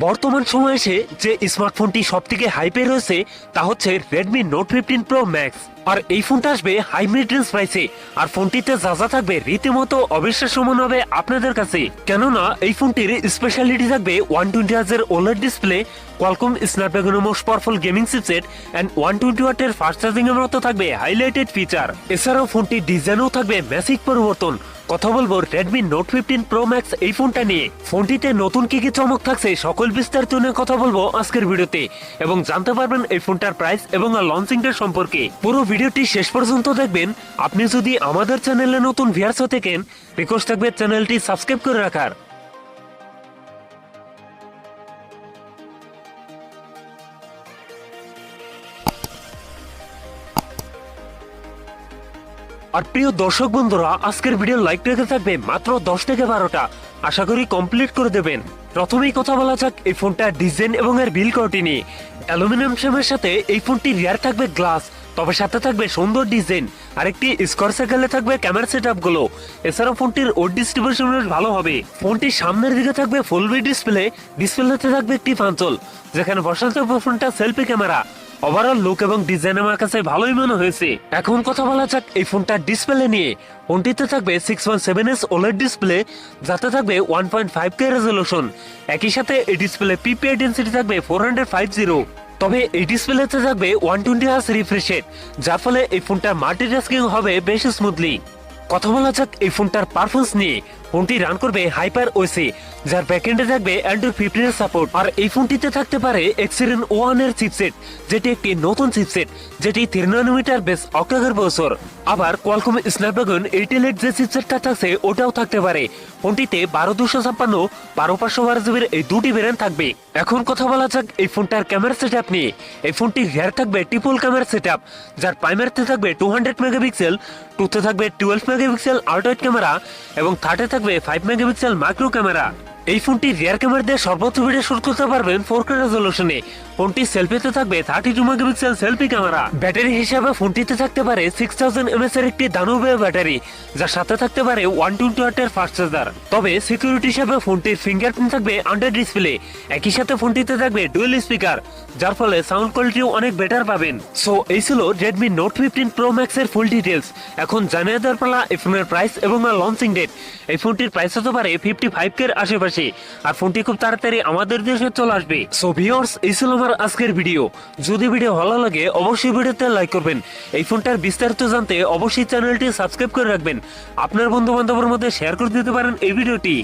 বর্তমান সময়ে এসে যে স্মার্টফোনটি সবথেকে হাইপে রয়েছে তা হচ্ছে Redmi Note 15 Pro Max। আর এই ফোনটা আসবে হাই মিড রেঞ্জ প্রাইসে। আর ফোনটিতে যা যা থাকবে রীতিমতো অবিশ্বাস্য মনে হবে আপনাদের কাছে, কেননা এই ফোনটির স্পেশালিটি থাকবে 120 হার্জ এর OLED display, Qualcomm Snapdragon most powerful gaming chipset and 120 ওয়াটের ফাস্ট চার্জিং এর মতো থাকবে হাইলাইটেড ফিচার। এছাড়াও ফোনটির ডিজাইনও থাকবে ম্যাসিভ পরিবর্তন। কথা বলবো Redmi Note 15 Pro Max এই ফোনটা নিয়ে। ফোনটিতে নতুন কি কি চমক থাকছে সকল বিস্তারিত নিয়ে কথা বলবো আজকের ভিডিওতে, এবং জানতে পারবেন এই ফোনটার প্রাইস এবং লঞ্চিং ডেট সম্পর্কে। পুরো ভিডিওটি শেষ পর্যন্ত দেখবেন। আপনি যদি আমাদের চ্যানেলে নতুন ভিউয়ার্স হয়ে থাকেন, রিকোয়েস্ট থাকবে চ্যানেলটি সাবস্ক্রাইব করে রাখার। আর প্রিয় দর্শক বন্ধুরা, আজকের ভিডিও লাইক রেখে থাকবে মাত্র 10 থেকে 12টা, আশা করি কমপ্লিট করে দেবেন। প্রথমেই কথা বলা যাক এই ফোনটার ডিজাইন এবং এর বিল কোয়ালিটি নিয়ে। অ্যালুমিনিয়াম ফ্রেমের সাথে এই ফোনটি রিয়ার থাকবে গ্লাস, তবে সাথে থাকবে সুন্দর ডিজাইন আর একটি স্কোয়ার সার্কেলে থাকবে ক্যামেরা সেটআপ গুলো। এছাড়াও ফোনটির ওড ডিস্ট্রিবিউশন ভালো হবে। ফোনটির সামনের দিকে থাকবে ফুল বি ডিসপ্লেতে থাকবে একটি পাঞ্চল, যেখানে বসাতে ফোনটা সেলফি ক্যামেরা। ওভারঅল লুক এবং ডিজাইন আমার কাছে ভালোই মনে হয়েছে। এখন কথা বলা যাক এই ফোনটার ডিসপ্লে নিয়ে। ফোনটিতে থাকবে 6.7 OLED ডিসপ্লে, যাতে থাকবে 1.5K রেজলিউশন। একই সাথে এই ডিসপ্লে পিপিআই ডেনসিটি থাকবে 450। তবে এই ডিসপ্লেতে থাকবে 120 হার্জ রিফ্রেশ রেট, যার ফলে এই ফোনটার মাল্টিটাস্কিং হবে বেশ স্মুথলি। কথা বলা যাক এই ফোনটার পারফরমেন্স নিয়ে। ফোনটি রান করবে হাইপার ওএসে, যার ব্যাকএন্ডে থাকবে অ্যান্ড্রয়েড 15 এর সাপোর্ট। আর এই ফোনটিতে থাকতে পারে Exynos 1 এর চিপসেট, যেটি একটি নতুন চিপসেট, যেটি 3 ন্যানোমিটার বেস অক্টাকোর প্রসেসর। আবার কোয়ালকম স্ন্যাপড্রাগন 8 যে চিপসেটটা থাকছে ওটাও থাকতে পারে। ফোনটিতে 12256, 12512GB এই দুটি ভেরিয়েন্ট থাকবে। এখন কথা বলা যাক এই ফোনটার ক্যামেরা সেটআপ নিয়ে। এই ফোনটি রিয়ার থাকবে ট্রিপল ক্যামেরা সেটআপ, যার প্রাইমারিতে থাকবে 200 মেগাপিক্সেল, টুতে থাকবে 12 মেগাপিক্সেল আল্ট্রাওয়াইড ক্যামেরা এবং থার্ডে থাকবে 5 মেগাপিক্সেল মাইক্রো ক্যামেরা। এই ফোনটি রিয়ার ক্যামেরা দিয়ে সর্বোচ্চ ভিডিও শুট করতে পারবেন 4K রেজলিউশনে। ফোনটি সেলফিতে থাকবে 32 মেগাপিক্সেল সেলফি ক্যামেরা। ব্যাটারি হিসাবে ফোনটিতে থাকতে পারে 6000 mAh এর একটি দানবীয় ব্যাটারি, যার সাথে থাকতে পারে 120 ওয়াটের ফাস্ট চার্জার। তবে সিকিউরিটি হিসাবে ফোনটির ফিঙ্গারপ্রিন্ট থাকবে আন্ডার ডিসপ্লে। একই সাথে ফোনটিতে থাকবে ডুয়াল স্পিকার, যার ফলে সাউন্ড কোয়ালিটিও অনেক বেটার পাবেন। সো এই ছিল Redmi Note 15 Pro Max এর ফুল ডিটেলস। এখন জানিয়ে দেওয়ার পালা এই ফোনের প্রাইস এবং লঞ্চিং ডেট। এই ফোনটির প্রাইস হতে পারে 55K এর আশেপাশে, আর ফোনটি খুব তাড়াতাড়ি আমাদের দেশে চলে আসবে। সো ভিউয়ার্স, এই ছিল আমার আজকের ভিডিও। যদি ভিডিও ভালো লাগে অবশ্যই ভিডিওতে লাইক করবেন। এই ফোনটার বিস্তারিত জানতে অবশ্যই চ্যানেলটি সাবস্ক্রাইব করে রাখবেন। আপনার বন্ধু বান্ধবের মধ্যে শেয়ার করে দিতে পারেন এই ভিডিওটি।